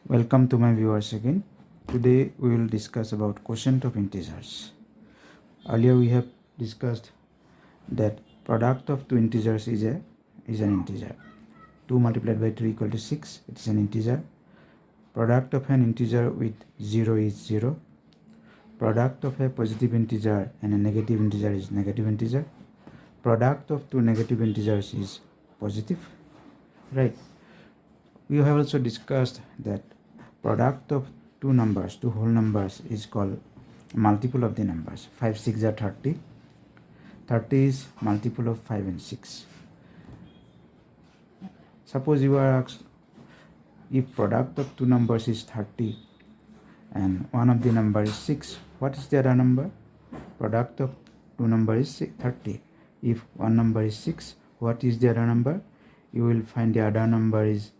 Welcome to my viewers again. Today we will discuss about quotient of integers. Earlier we have discussed that product of two integers is an integer. 2 multiplied by 3 equal to 6, it is an integer. Product of an integer with 0 is 0. Product of a positive integer and a negative integer is negative integer. Product of two negative integers is positive. Right. We have also discussed that product of two whole numbers is called multiple of the numbers. 5 6 are 30. 30 is multiple of 5 and 6. Suppose you are asked if product of two numbers is 30 and one of the number is 6, what is the other number? Product of two numbers is 30. If one number is 6, what is the other number? You will find the other number is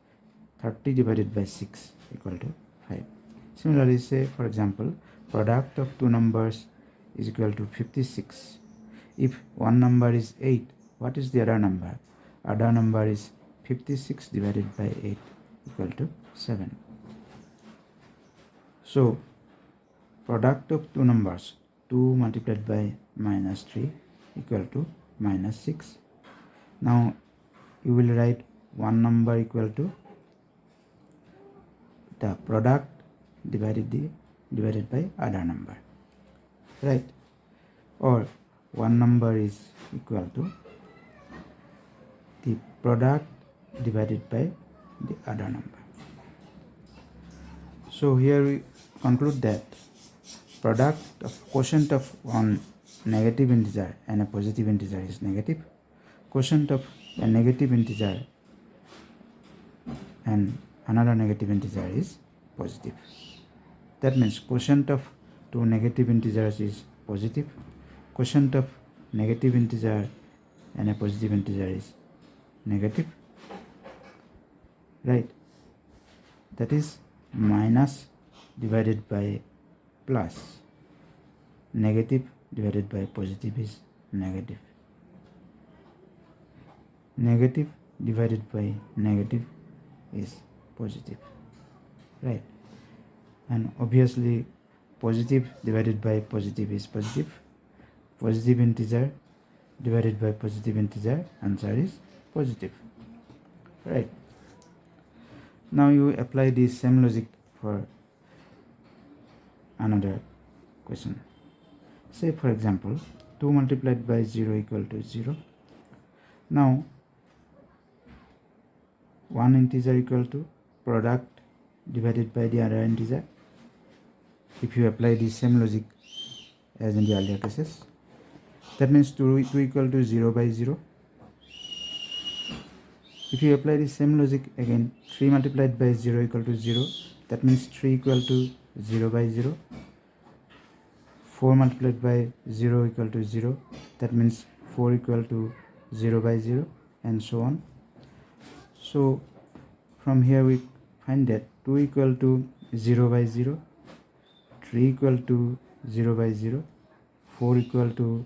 30 divided by 6 equal to 5. Similarly, say for example, product of two numbers is equal to 56. If one number is 8, what is the other number? Other number is 56 divided by 8 equal to 7. So, product of two numbers, 2 multiplied by minus 3 equal to minus 6. Now, you will write one number equal to the product divided by other number, right? Or one number is equal to the product divided by the other number. So here we conclude that product of quotient of one negative integer and a positive integer is negative. Quotient of a negative integer and another negative integer is positive. That means quotient of two negative integers is positive. Quotient of negative integer and a positive integer is negative, right? That is minus divided by plus. Negative divided by positive is negative. Negative divided by negative is positive, right? And obviously positive divided by positive is positive. Positive integer divided by positive integer, answer is positive, right? Now you apply the same logic for another question. Say for example, 2 multiplied by 0 equal to 0. Now one integer equal to product divided by the other integer. If you apply the same logic as in the earlier cases, that means 2 equal to 0 by 0. If you apply the same logic again, 3 multiplied by 0 equal to 0, that means 3 equal to 0 by 0. 4 multiplied by 0 equal to 0, that means 4 equal to 0 by 0, and so on. So from here we find that 2 equal to 0 by 0, 3 equal to 0 by 0, 4 equal to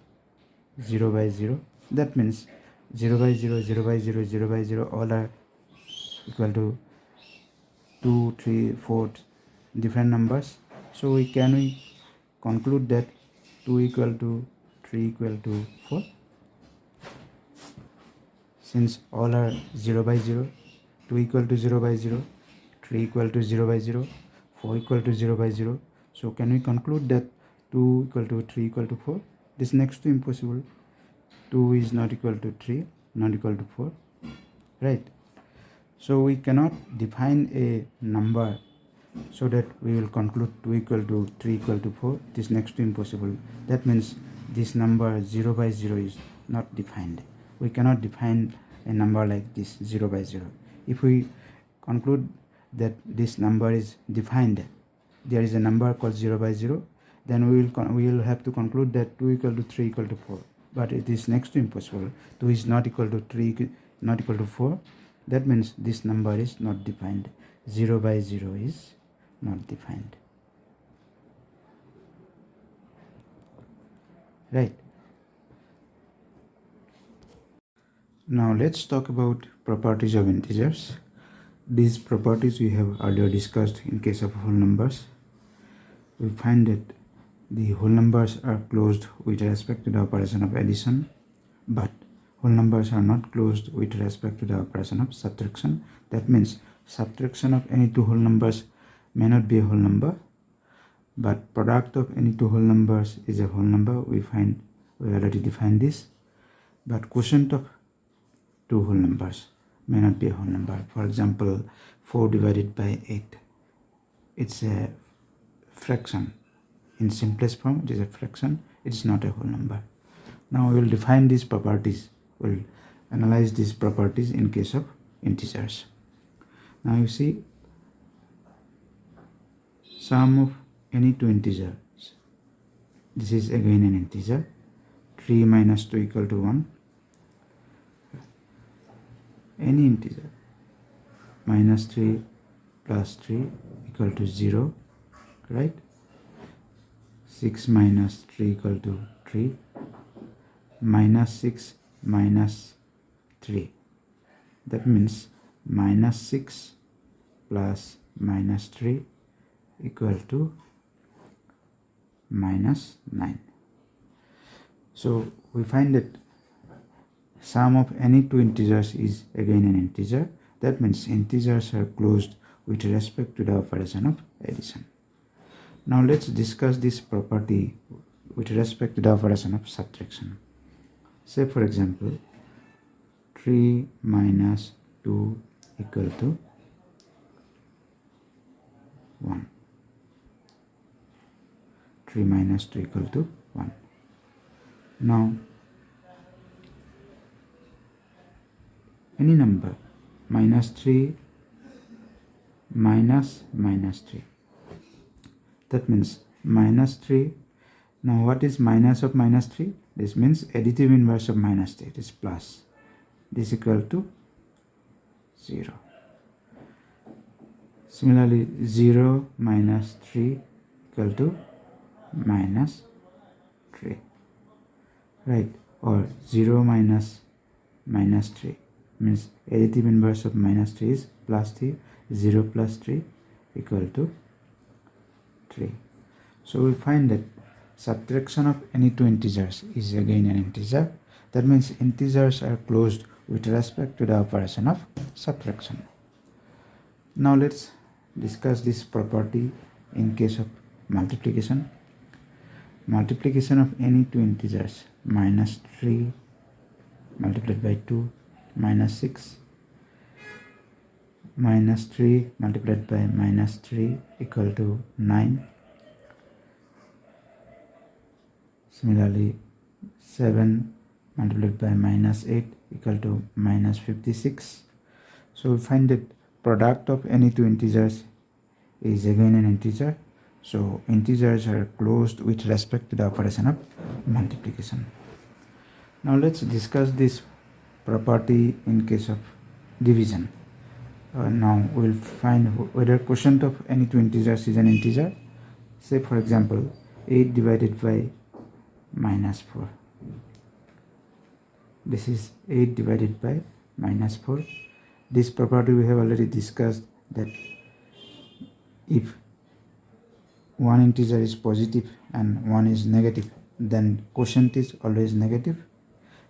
0 by 0. That means 0 by 0, 0 by 0, 0 by 0 all are equal to 2, 3, 4 different numbers. So we conclude that 2 equal to 3 equal to 4. Since all are 0 by 0, 2 equal to 0 by 0, 3 equal to 0 by 0, 4 equal to 0 by 0. So can we conclude that 2 equal to 3 equal to 4? This is next to impossible. 2 is not equal to 3, not equal to 4, right? So we cannot define a number so that we will conclude 2 equal to 3 equal to 4. It is next to impossible. That means this number 0 by 0 is not defined. We cannot define a number like this 0 by 0. If we conclude that this number is defined, there is a number called 0 by 0, then we will have to conclude that 2 equal to 3 equal to 4. But it is next to impossible. 2 is not equal to 3, not equal to 4. That means this number is not defined. 0 by 0 is not defined, right? Now let's talk about properties of integers. these properties we have earlier discussed in case of whole numbers. We find that the whole numbers are closed with respect to the operation of addition, but whole numbers are not closed with respect to the operation of subtraction. That means subtraction of any two whole numbers may not be a whole number, but product of any two whole numbers is a whole number. We already defined this. But quotient of two whole numbers may not be a whole number. For example, 4 divided by 8, it's a fraction. In simplest form, it is a fraction. It's not a whole number. Now we will define these properties. We'll analyze these properties in case of integers. Now you see, sum of any two integers. This is again an integer. 3 minus 2 equal to 1. Any integer. Minus 3 plus 3 equal to 0. Right? 6 minus 3 equal to 3. Minus 6 minus 3. That means minus 6 plus minus 3 equal to minus 9. So we find that sum of any two integers is again an integer. That means integers are closed with respect to the operation of addition. Now let's discuss this property with respect to the operation of subtraction. Say for example, 3 minus 2 equal to 1. 3 minus 2 equal to 1. Now, any number minus 3 minus minus 3. That means minus 3. Now what is minus of minus 3? This means additive inverse of minus 3. It is plus. This equal to 0. Similarly, 0 minus 3 equal to minus 3. Right? Or 0 minus minus 3 means additive inverse of minus 3 is plus 3. 0 plus 3 equal to 3. So we find that subtraction of any two integers is again an integer. That means integers are closed with respect to the operation of subtraction. Now let's discuss this property in case of multiplication. Multiplication of any two integers, minus 3 multiplied by 2, minus 6, minus 3 multiplied by minus 3 equal to 9. Similarly, 7 multiplied by minus 8 equal to minus 56. So we find that product of any two integers is again an integer. So integers are closed with respect to the operation of multiplication. Now let's discuss this property in case of division. Now we'll find whether quotient of any two integers is an integer. Say for example, 8 divided by minus 4. This is 8 divided by minus 4. This property we have already discussed, that if one integer is positive and one is negative, then quotient is always negative.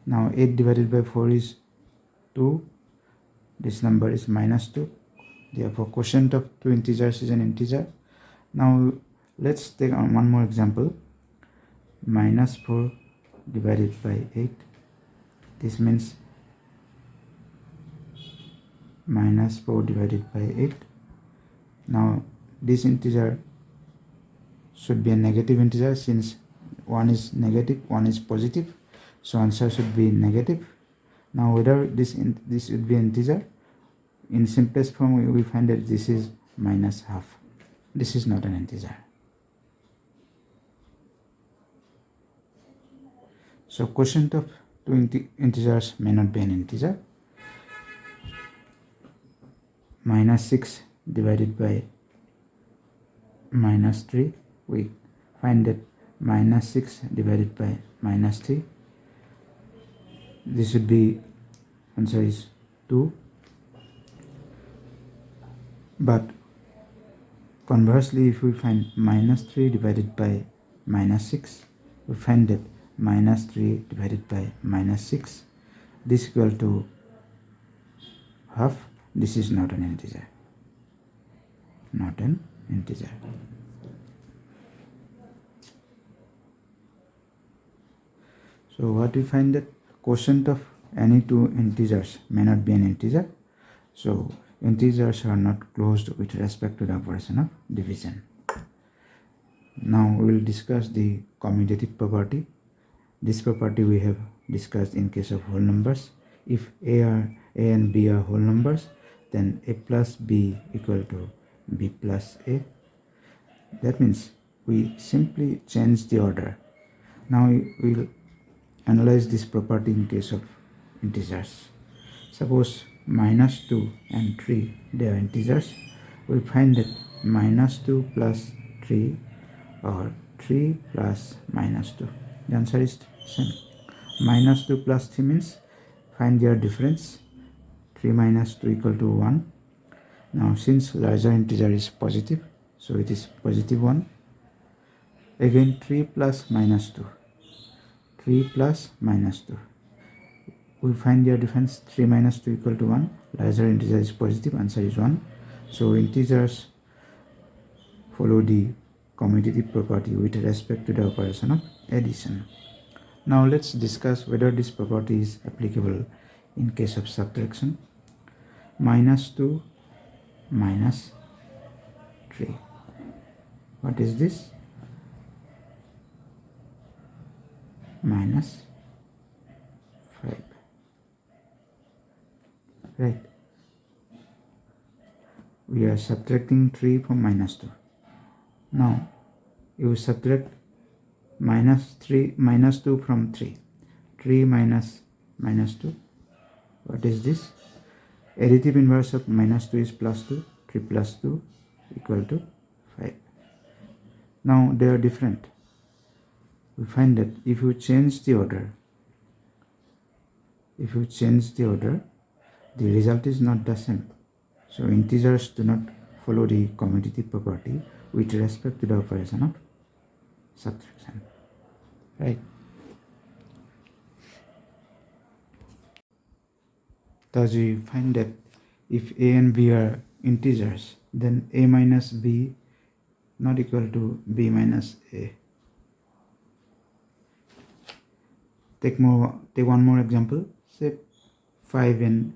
Now 8 divided by 4 is 2. This number is minus 2. Therefore quotient of two integers is an integer. Now let's take on one more example. Minus 4 divided by 8. This means minus 4 divided by 8. Now this integer should be a negative integer, since one is negative, one is positive. So answer should be negative. Now whether this would be integer, in simplest form we find that this is minus half. This is not an integer. So quotient of two integers may not be an integer. Minus 6 divided by minus 3, we find that minus 6 divided by minus 3, this should be, answer is 2. But conversely, if we find minus 3 divided by minus 6, we find that minus 3 divided by minus 6, this equal to half. This is not an integer. Not an integer. So what we find that quotient of any two integers may not be an integer. So integers are not closed with respect to the operation of division. Now we will discuss the commutative property. This property we have discussed in case of whole numbers. If a and b are whole numbers, then a plus b equal to b plus a. That means we simply change the order. Now we will analyze this property in case of integers. Suppose minus 2 and 3, they are integers. We find that minus 2 plus 3 or 3 plus minus 2. The answer is same. Minus 2 plus 3 means find their difference. 3 minus 2 equal to 1. Now since larger integer is positive, so it is positive 1. Again 3 plus minus 2. 3 plus minus 2. We find their difference. 3 minus 2 equal to 1. Larger integer is positive, answer is 1. So integers follow the commutative property with respect to the operation of addition. Now let's discuss whether this property is applicable in case of subtraction. Minus 2 minus 3. What is this? Minus 5. Right. We are subtracting 3 from minus 2. Now you subtract minus 2 from 3. 3 minus minus 2. What is this? Additive inverse of minus 2 is plus 2. 3 plus 2 equal to 5. Now they are different. We find that if you change the order, the result is not the same. So integers do not follow the commutative property with respect to the operation of subtraction. Right. Thus we find that if a and b are integers, then a minus b not equal to b minus a. Take one more example. Say 5 and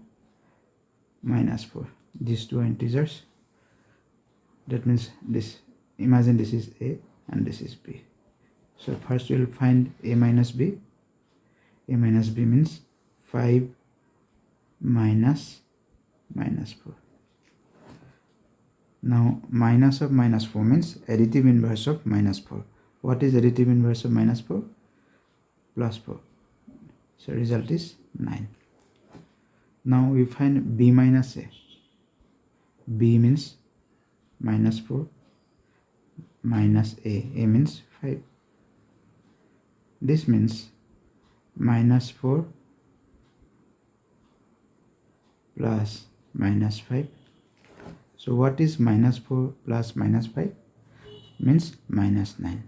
minus 4. These two are integers. That means this. Imagine this is a and this is b. So first we will find a minus b. A minus b means 5 minus 4. Now minus of minus 4 means additive inverse of minus 4. What is additive inverse of minus 4? Plus 4. So result is 9. Now we find b minus a. B means minus 4 minus a. A means 5. This means minus 4 plus minus 5. So what is minus 4 plus minus 5? Means minus 9.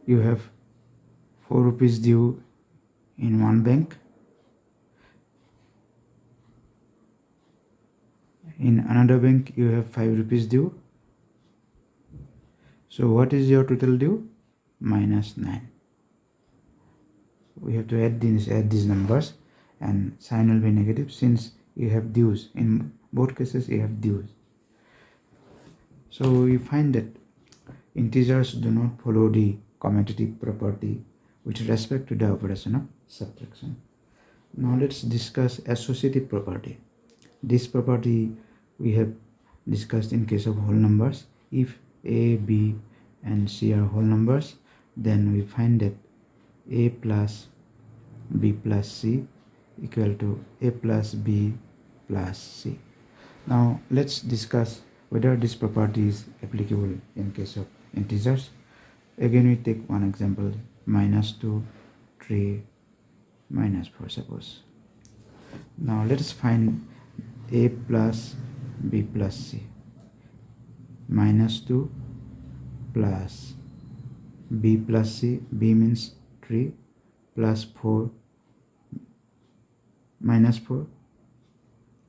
You have 4 rupees due in one bank. In another bank you have 5 rupees due. So what is your total due? Minus 9. We have to add these numbers, and sign will be negative since you have dues. In both cases you have dues. So we find that integers do not follow the commutative property with respect to the operation of subtraction. Now let's discuss associative property. This property we have discussed in case of whole numbers. If a, b and c are whole numbers, then we find that a plus b plus c equal to a plus b plus c. Now let's discuss whether this property is applicable in case of integers. Again we take one example, minus 2, 3, minus 4 suppose. Now let us find a plus b plus c, minus 2 plus b plus c, b means 3, plus 4 minus 4,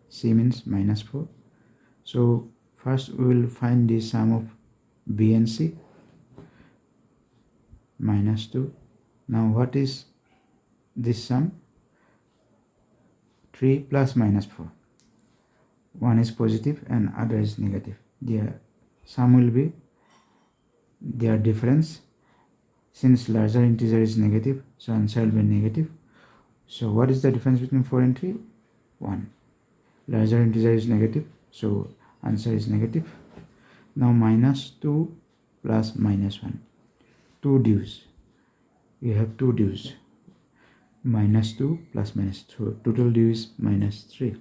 c means minus 4. So first we will find the sum of b and c, minus 2. Now what is this sum? 3 plus minus 4. One is positive and other is negative. Their sum will be their difference. Since larger integer is negative, so answer will be negative. So what is the difference between 4 and 3? 1. Larger integer is negative, so answer is negative. Now minus 2 plus minus 1. 2 dues. We have 2 dues. Minus 2 plus minus 2. Total due is minus 3.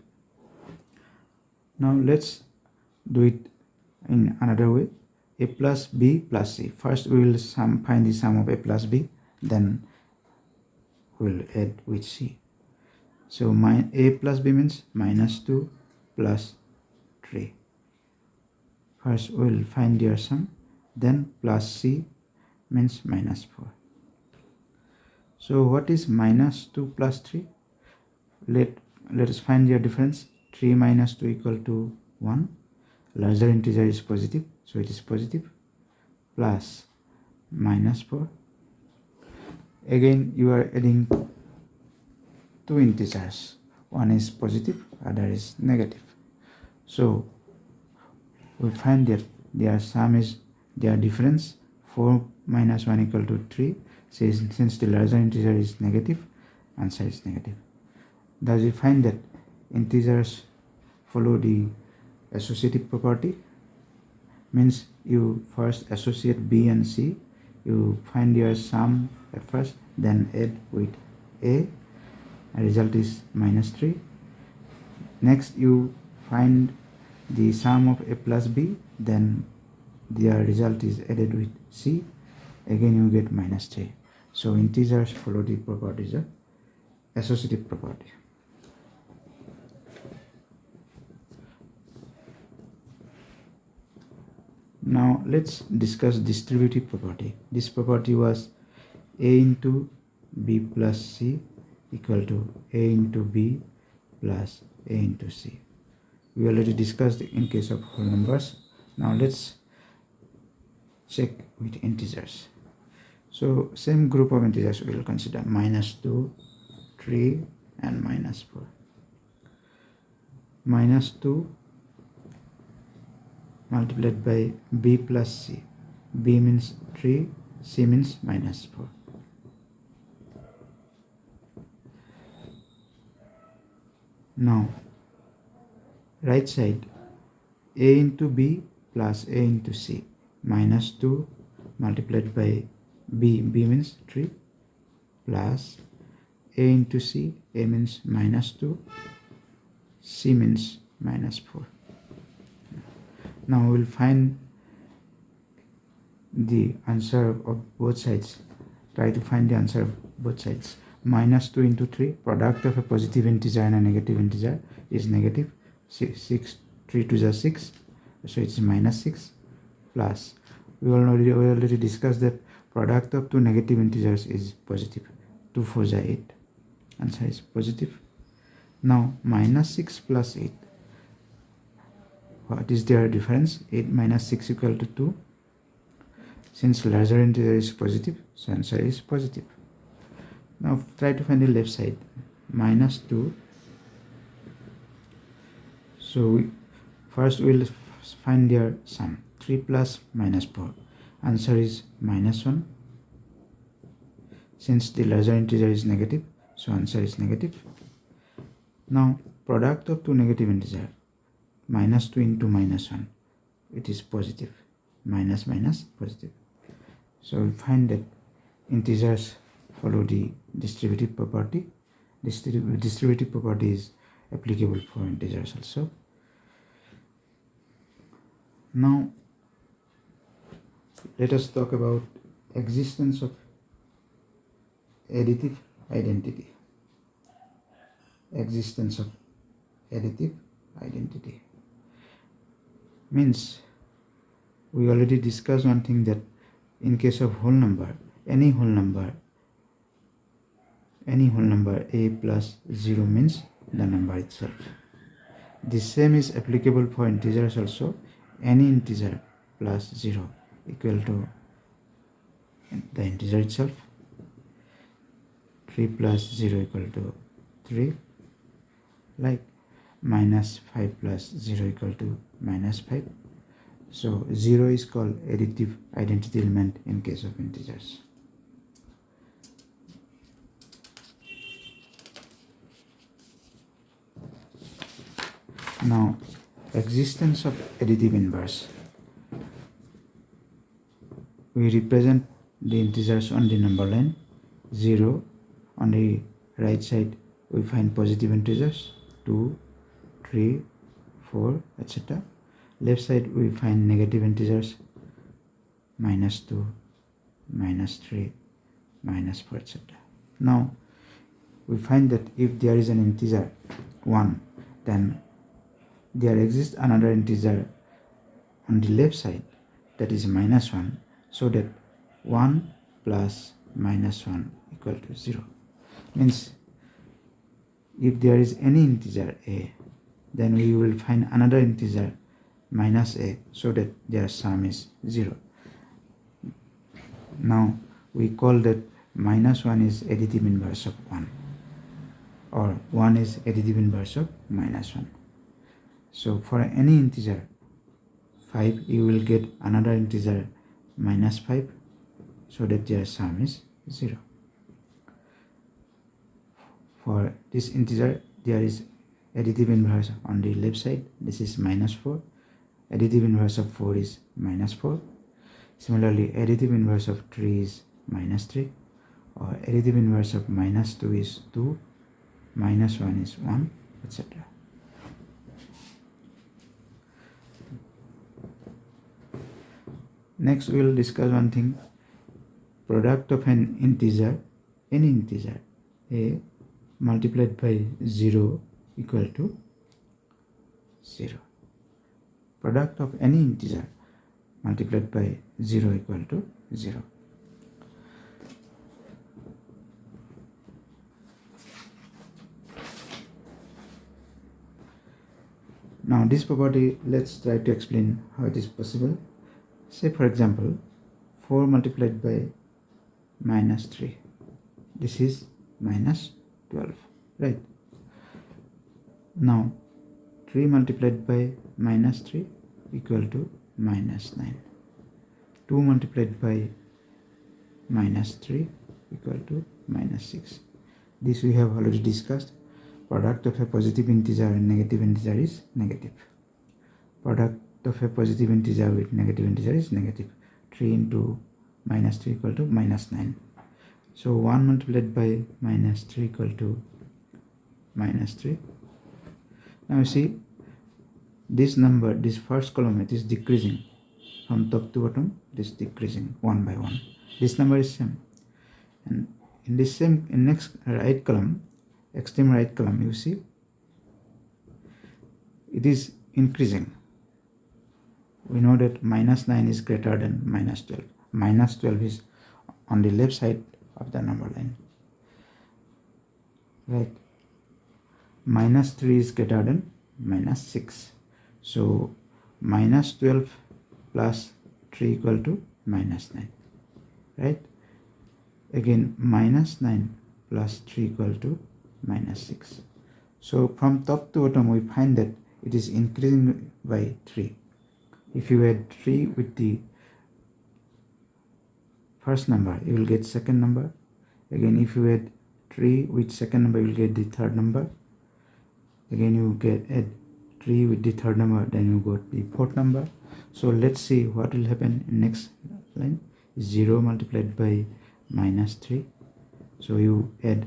Now let's do it in another way. A plus b plus c. First we will find the sum of a plus b, then we'll add with c. So a plus b means minus 2 plus 3. First we'll find their sum, then plus c means minus 4. So what is minus 2 plus 3? Let us find their difference. 3 minus 2 equal to 1. Larger integer is positive, so it is positive, plus minus 4. Again you are adding two integers. One is positive, other is negative. So we find that their sum is their difference. 4 minus 1 equal to 3. Since the larger integer is negative, answer is negative. Thus we find that integers follow the associative property. Means you first associate b and c, you find your sum at first, then add with a, and result is minus 3. Next you find the sum of a plus b, then their result is added with c, again you get minus 3. So integers follow the properties of associative property. Now let's discuss distributive property. This property was a into b plus c equal to a into b plus a into c. We already discussed in case of whole numbers. Now let's check with integers. So same group of integers we will consider: minus 2, 3 and minus 4. Minus 2 multiplied by b plus c. b means 3, c means minus 4. Now right side, a into b plus a into c. Minus 2 multiplied by b means 3, plus a into c. A means minus 2, c means minus 4. Now we will find the answer of both sides. Try to find the answer of both sides. Minus 2 into 3, product of a positive integer and a negative integer is negative. 3 to the 6, so it's minus 6, plus we already discussed that product of two negative integers is positive. 2 4 is 8, answer is positive. Now minus 6 plus 8, what is their difference? 8 minus 6 equal to 2. Since larger integer is positive, so answer is positive. Now try to find the left side. Minus 2. So first we will find their sum. 3 plus minus 4. Answer is minus 1. Since the larger integer is negative, so answer is negative. Now product of two negative integers. Minus 2 into minus 1. It is positive. Minus minus positive. So we find that integers follow the distributive property. Distributive property is applicable for integers also. Now let us talk about existence of additive identity. Existence of additive identity. Means we already discussed one thing, that in case of whole number, any whole number a plus 0 means the number itself. The same is applicable for integers also. Any integer plus 0 equal to the integer itself. 3 plus 0 equal to 3, like minus 5 plus 0 equal to minus 5. So 0 is called additive identity element in case of integers. Now, existence of additive inverse. We represent the integers on the number line. 0 on the right side we find positive integers 2, 3, 4, etc. Left side we find negative integers minus 2, minus 3, minus 4, etc. Now we find that if there is an integer 1, then there exists another integer on the left side, that is minus 1, so that 1 plus minus 1 equal to 0. Means if there is any integer a, then we will find another integer minus a, so that their sum is 0. Now we call that minus 1 is additive inverse of 1, or 1 is additive inverse of minus 1. So for any integer 5, you will get another integer minus 5, so that their sum is 0. For this integer, there is additive inverse on the left side. This is minus 4. Additive inverse of 4 is minus 4. Similarly, additive inverse of 3 is minus 3. Or additive inverse of minus 2 is 2. Minus 1 is 1, etc. Next, we will discuss one thing. Product of an integer, any integer, a multiplied by 0 equal to 0. Product of any integer multiplied by 0 equal to 0. Now this property, let's try to explain how it is possible. Say for example, 4 multiplied by minus 3. This is minus 12, right? Now 3 multiplied by minus 3 equal to minus 9. 2 multiplied by minus 3 equal to minus 6. This we have already discussed. Product of a positive integer and negative integer is negative. Product of a positive integer with negative integer is negative. 3 into minus 3 equal to minus 9. So 1 multiplied by minus 3 equal to minus 3. Now you see this number, this first column, it is decreasing from top to bottom. It is decreasing one by one. This number is same, and in this same, in next right column, extreme right column, you see it is increasing. We know that minus 9 is greater than minus 12. Minus 12 is on the left side of the number line, right? Minus 3 is greater than minus 6. So minus 12 plus 3 equal to minus 9, right? Again minus 9 plus 3 equal to minus 6. So from top to bottom we find that it is increasing by 3. If you add 3 with the first number, you will get second number. Again, if you add 3 with second number, you will get the third number. Again, you add 3 with the third number, then you got the fourth number. So let's see what will happen in next line. 0 multiplied by minus 3. So you add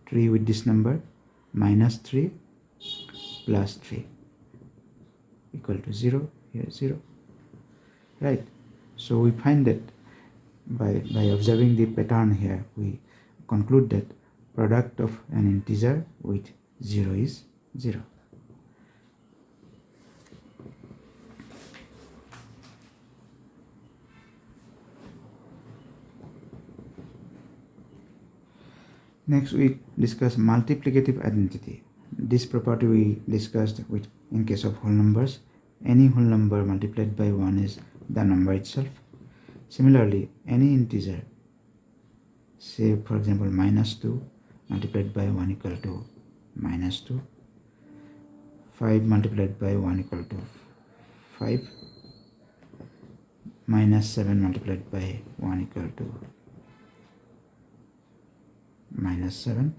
3 with this number, minus 3 plus 3 equal to 0. Here 0, right? So we find that by observing the pattern here, we conclude that product of an integer with 0 is 0. Next we discuss multiplicative identity. This property we discussed with in case of whole numbers. Any whole number multiplied by 1 is the number itself. Similarly, any integer, say for example -2 multiplied by 1 equal to -2, 5 multiplied by 1 equal to 5, -7 multiplied by 1 equal to -7.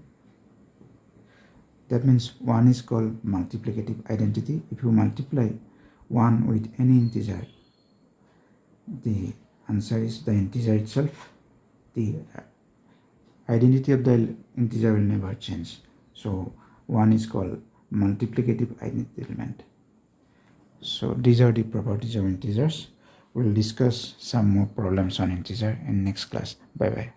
That means 1 is called multiplicative identity. If you multiply 1 with any integer, the answer is the integer itself. The identity of the integer will never change. So 1 is called multiplicative identity element. So these are the properties of integers. We'll discuss some more problems on integer in next class. Bye bye.